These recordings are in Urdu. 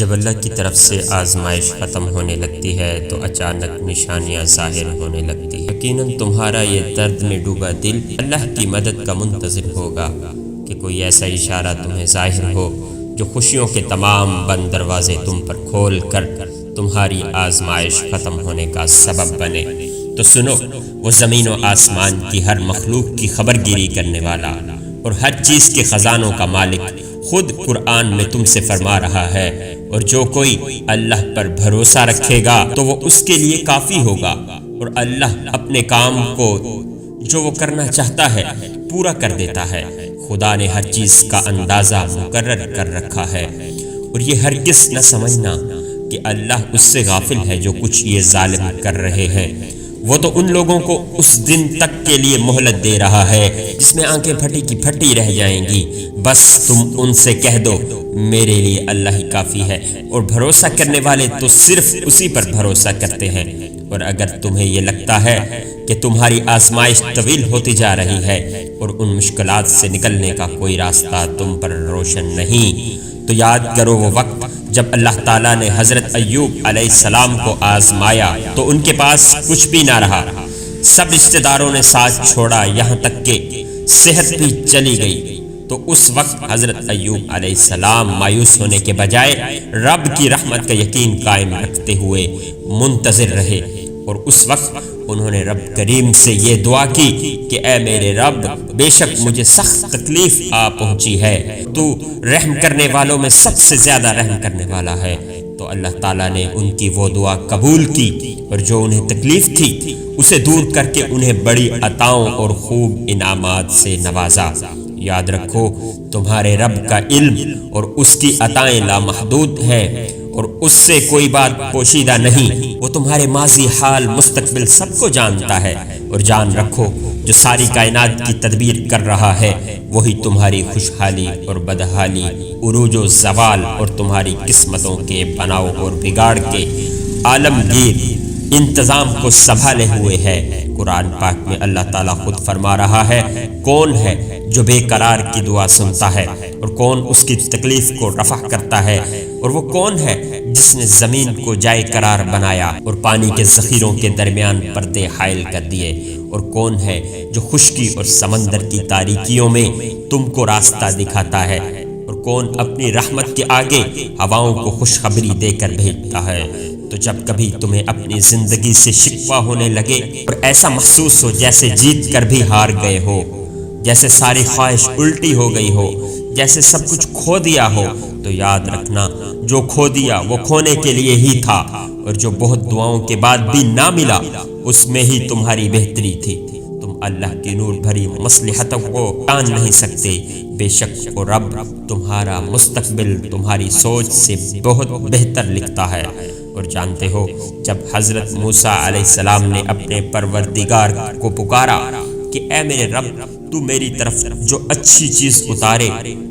جب اللہ کی طرف سے آزمائش ختم ہونے لگتی ہے تو اچانک نشانیاں ظاہر ہونے لگتی ہیں۔ یقیناً تمہارا یہ درد میں ڈوبا دل اللہ کی مدد کا منتظر ہوگا کہ کوئی ایسا اشارہ تمہیں ظاہر ہو جو خوشیوں کے تمام بند دروازے تم پر کھول کر تمہاری آزمائش ختم ہونے کا سبب بنے۔ تو سنو، وہ زمین و آسمان کی ہر مخلوق کی خبر گیری کرنے والا اور ہر چیز کے خزانوں کا مالک خود قرآن میں تم سے فرما رہا ہے، اور جو کوئی اللہ پر بھروسہ رکھے گا تو وہ اس کے لیے کافی ہوگا، اور اللہ اپنے کام کو جو وہ کرنا چاہتا ہے پورا کر دیتا ہے۔ خدا نے ہر چیز کا اندازہ مقرر کر رکھا ہے، اور یہ ہرگز نہ سمجھنا کہ اللہ اس سے غافل ہے جو کچھ یہ ظالم کر رہے ہیں۔ وہ تو ان لوگوں کو اس دن تک کے لیے مہلت دے رہا ہے جس میں آنکھیں پھٹی کی پھٹی رہ جائیں گی۔ بس تم ان سے کہہ دو، میرے لیے اللہ ہی کافی ہے، اور بھروسہ کرنے والے تو صرف اسی پر بھروسہ کرتے ہیں۔ اور اگر تمہیں یہ لگتا ہے کہ تمہاری آزمائش طویل ہوتی جا رہی ہے اور ان مشکلات سے نکلنے کا کوئی راستہ تم پر روشن نہیں، تو یاد کرو وہ وقت جب اللہ تعالیٰ نے حضرت ایوب علیہ السلام کو آزمایا تو ان کے پاس کچھ بھی نہ رہا، سب رشتہ داروں نے ساتھ چھوڑا، یہاں تک کہ صحت بھی چلی گئی۔ تو اس وقت حضرت ایوب علیہ السلام مایوس ہونے کے بجائے رب کی رحمت کا یقین قائم رکھتے ہوئے منتظر رہے، اور اس وقت انہوں نے رب کریم سے یہ دعا کی کہ اے میرے رب، بے شک مجھے سخت تکلیف آ پہنچی ہے، تو رحم کرنے والوں میں سب سے زیادہ رحم کرنے والا ہے۔ تو اللہ تعالیٰ نے ان کی وہ دعا قبول کی، اور جو انہیں تکلیف تھی اسے دور کر کے انہیں بڑی عطاؤں اور خوب انعامات سے نوازا۔ یاد رکھو، تمہارے رب کا علم اور اس کی عطائیں لامحدود ہیں، اور اس سے کوئی بات پوشیدہ نہیں۔ وہ تمہارے ماضی، حال، مستقبل سب کو جانتا ہے، اور جان رکھو جو ساری کائنات کی تدبیر کر رہا ہے وہی تمہاری خوشحالی اور بدحالی، عروج و زوال اور تمہاری قسمتوں کے بناؤ اور بگاڑ کے عالمگیر انتظام کو سنبھالے ہوئے ہے۔ قرآن پاک میں اللہ تعالیٰ خود فرما رہا ہے، کون ہے جو بے قرار کی دعا سنتا ہے، اور کون اس کی تکلیف کو رفع کرتا ہے، اور وہ کون ہے جس نے زمین کو جائے قرار بنایا اور پانی کے ذخیروں کے درمیان پردے حائل کر دیے، اور کون ہے جو خشکی اور سمندر کی تاریکیوں میں تم کو راستہ دکھاتا ہے، اور کون اپنی رحمت کے آگے ہواؤں کو خوشخبری دے کر بھیجتا ہے۔ تو جب کبھی تمہیں اپنی زندگی سے شکوہ ہونے لگے اور ایسا محسوس ہو جیسے جیت کر بھی ہار گئے ہو، جیسے ساری خواہش الٹی ہو گئی ہو، جیسے سب کچھ کھو دیا ہو، تو یاد رکھنا جو کھو دیا وہ کھونے کے لیے ہی تھا، اور جو بہت دعاؤں کے بعد بھی نہ ملا اس میں ہی تمہاری بہتری تھی۔ تم اللہ کی نور بھری مصلحتوں کو جان نہیں سکتے، بے شک وہ رب تمہارا مستقبل تمہاری سوچ سے بہت بہتر لکھتا ہے۔ اور جانتے ہو، جب حضرت موسیٰ علیہ السلام نے اپنے پروردگار کو پکارا کہ اے میرے رب، تو میری طرف جو اچھی چیز اتارے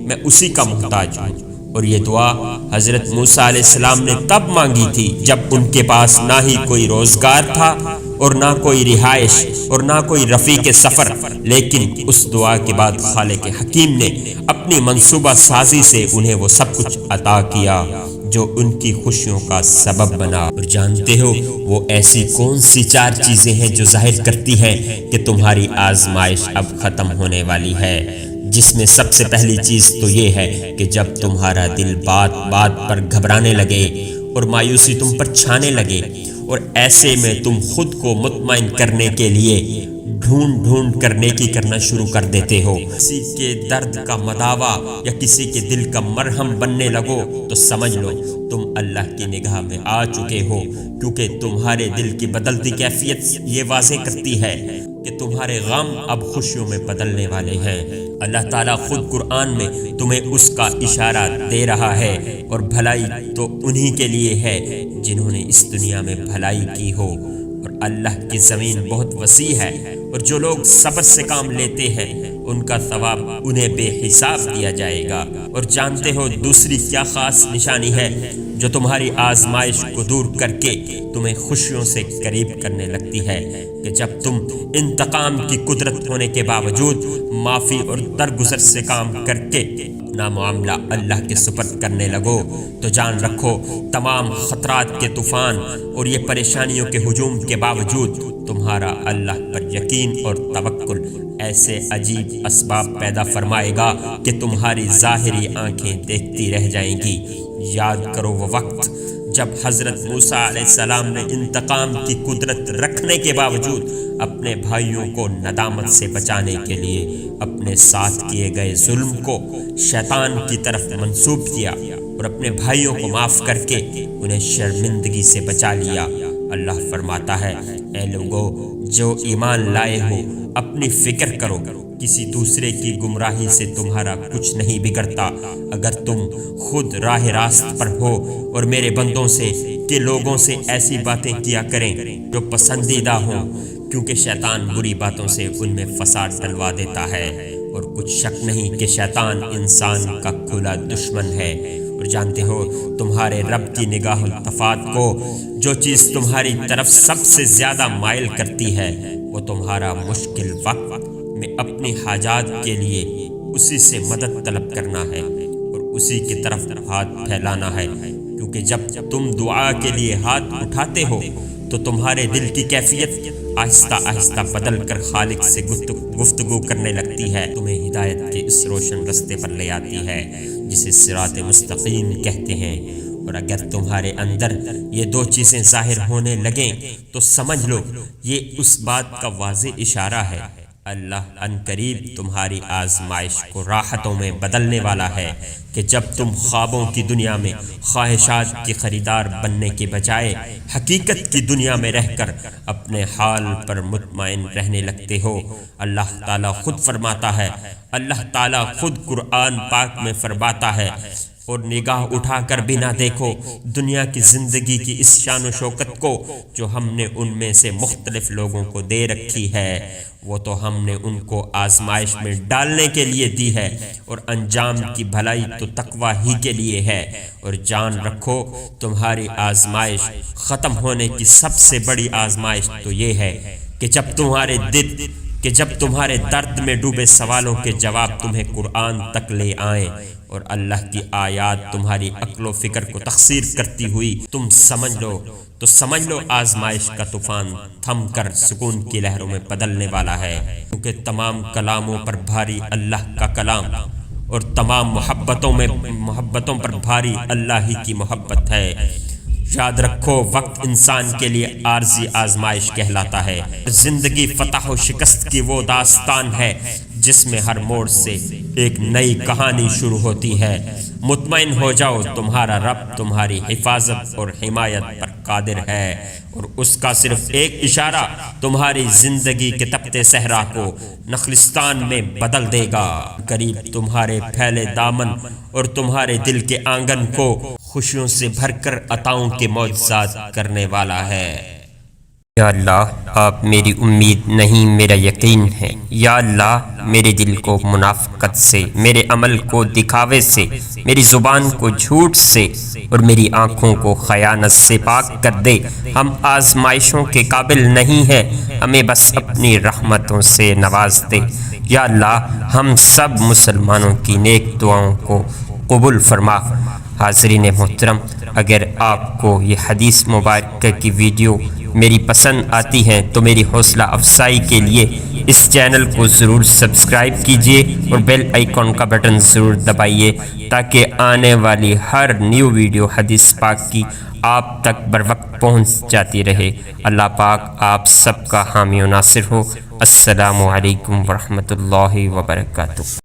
میں اسی کا محتاج ہوں، اور یہ دعا حضرت موسیٰ علیہ السلام نے تب مانگی تھی جب ان کے پاس نہ ہی کوئی روزگار تھا اور نہ کوئی رہائش اور نہ کوئی رفیق سفر، لیکن اس دعا کے بعد خالق حکیم نے اپنی منصوبہ سازی سے انہیں وہ سب کچھ عطا کیا جو ان کی خوشیوں کا سبب بنا۔ اور جانتے ہو وہ ایسی کون سی 4 چیزیں ہیں جو ظاہر کرتی ہیں کہ تمہاری آزمائش اب ختم ہونے والی ہے؟ جس میں سب سے پہلی چیز تو یہ ہے کہ جب تمہارا دل بات بات پر گھبرانے لگے اور مایوسی تم پر چھانے لگے، اور ایسے میں تم خود کو مطمئن کرنے کے لیے ڈھونڈ کر نیکی کرنا شروع کر دیتے ہو، کسی کے درد کا مداوا یا کسی کے دل کا مرہم بننے لگو، تو سمجھ لو تم اللہ کی نگاہ میں آ چکے ہو، کیونکہ تمہارے دل کی بدلتی کیفیت یہ واضح کرتی ہے کہ تمہارے غم اب خوشیوں میں بدلنے والے ہیں۔ اللہ تعالیٰ خود قرآن میں تمہیں اس کا اشارہ دے رہا ہے، اور بھلائی تو انہی کے لیے ہے جنہوں نے اس دنیا میں بھلائی کی ہو، اور اللہ کی زمین بہت وسیع ہے، اور جو لوگ صبر سے کام لیتے ہیں ان کا ثواب انہیں بے حساب دیا جائے گا۔ اور جانتے ہو دوسری کیا خاص نشانی ہے جو تمہاری آزمائش کو دور کر کے تمہیں خوشیوں سے قریب کرنے لگتی ہے، کہ جب تم انتقام کی قدرت ہونے کے باوجود معافی اور درگزر سے کام کر کے اپنا معاملہ اللہ کے سپرد کرنے لگو تو جان رکھو تمام خطرات کے طوفان اور یہ پریشانیوں کے ہجوم کے باوجود تمہارا اللہ پر یقین اور توکل ایسے عجیب اسباب پیدا فرمائے گا کہ تمہاری ظاہری آنکھیں دیکھتی رہ جائیں گی۔ یاد کرو وہ وقت جب حضرت موسیٰ علیہ السلام نے انتقام کی قدرت رکھنے کے باوجود اپنے بھائیوں کو ندامت سے بچانے کے لیے اپنے ساتھ کیے گئے ظلم کو شیطان کی طرف منسوب کیا اور اپنے بھائیوں کو معاف کر کے انہیں شرمندگی سے بچا لیا۔ اللہ فرماتا ہے، اے لوگو جو ایمان لائے ہو اپنی فکر کرو، کسی دوسرے کی گمراہی سے تمہارا کچھ نہیں بگڑتا اگر تم خود راہ راست پر ہو، اور میرے بندوں سے کہ لوگوں سے ایسی باتیں کیا کریں جو پسندیدہ ہوں، کیونکہ شیطان بری باتوں سے ان میں فساد ڈلوا دیتا ہے، اور کچھ شک نہیں کہ شیطان انسان کا کھلا دشمن ہے۔ اور جانتے ہو تمہارے رب کی نگاہ التفات کو جو چیز تمہاری طرف سب سے زیادہ مائل کرتی ہے وہ تمہارا مشکل وقت میں اپنی حاجات کے لیے اسی سے مدد طلب کرنا ہے اور اسی کی طرف ہاتھ پھیلانا ہے، کیونکہ جب تم دعا کے لیے ہاتھ اٹھاتے ہو تو تمہارے دل کی کیفیت آہستہ آہستہ بدل کر خالق سے گفتگو کرنے لگتی ہے، تمہیں ہدایت کے اس روشن رستے پر لے آتی ہے جسے صراط مستقیم کہتے ہیں۔ اور اگر تمہارے اندر یہ دو چیزیں ظاہر ہونے لگیں تو سمجھ لو یہ اس بات کا واضح اشارہ ہے، اللہ عنقریب تمہاری آزمائش کو راحتوں میں بدلنے والا ہے، کہ جب تم خوابوں کی دنیا میں خواہشات کی خریدار بننے کے بجائے حقیقت کی دنیا میں رہ کر اپنے حال پر مطمئن رہنے لگتے ہو۔ اللہ تعالیٰ خود فرماتا ہے، اللہ تعالیٰ خود قرآن پاک میں فرماتا ہے، اور نگاہ اٹھا کر بھی نہ دیکھو دنیا کی زندگی کی اس شان و شوکت کو جو ہم نے ان میں سے مختلف لوگوں کو دے رکھی ہے، وہ تو ہم نے ان کو آزمائش میں ڈالنے کے لیے دی ہے، اور انجام کی بھلائی تو تقویٰ ہی کے لیے ہے۔ اور جان رکھو تمہاری آزمائش ختم ہونے کی سب سے بڑی آزمائش تو یہ ہے کہ جب تمہارے درد میں ڈوبے سوالوں کے جواب تمہیں قرآن تک لے آئیں اور اللہ کی آیات تمہاری عقل و فکر کو تخسیر کرتی ہوئی تم سمجھ لو آزمائش کا طوفان تھم کر سکون کی لہروں میں بدلنے والا ہے، کیونکہ تمام کلاموں پر بھاری اللہ کا کلام اور تمام محبتوں پر بھاری اللہ ہی کی محبت ہے۔ یاد رکھو وقت انسان کے لیے عارضی آزمائش کہلاتا ہے، زندگی فتح و شکست کی وہ داستان ہے جس میں ہر موڑ سے ایک نئی کہانی شروع ہوتی ہے۔ مطمئن ہو جاؤ تمہارا رب تمہاری حفاظت اور حمایت پر قادر ہے، اور اس کا صرف ایک اشارہ تمہاری زندگی کے تپتے صحرا کو نخلستان میں بدل دے گا۔ قریب تمہارے پھیلے دامن اور تمہارے دل کے آنگن کو خوشیوں سے بھر کر عطاؤں کے معجزات کرنے والا ہے۔ یا اللہ آپ میری امید نہیں میرا یقین ہے، یا اللہ میرے دل کو منافقت سے، میرے عمل کو دکھاوے سے، میری زبان کو جھوٹ سے اور میری آنکھوں کو خیانت سے پاک کر دے۔ ہم آزمائشوں کے قابل نہیں ہیں، ہمیں بس اپنی رحمتوں سے نواز دے۔ یا اللہ ہم سب مسلمانوں کی نیک دعاؤں کو قبول فرما۔ حاضرین محترم، اگر آپ کو یہ حدیث مبارکہ کی ویڈیو میری پسند آتی ہیں تو میری حوصلہ افزائی کے لیے اس چینل کو ضرور سبسکرائب کیجیے اور بیل آئیکن کا بٹن ضرور دبائیے تاکہ آنے والی ہر نیو ویڈیو حدیث پاک کی آپ تک بر وقت پہنچ جاتی رہے۔ اللہ پاک آپ سب کا حامی و ناصر ہو۔ السلام علیکم ورحمۃ اللہ وبرکاتہ۔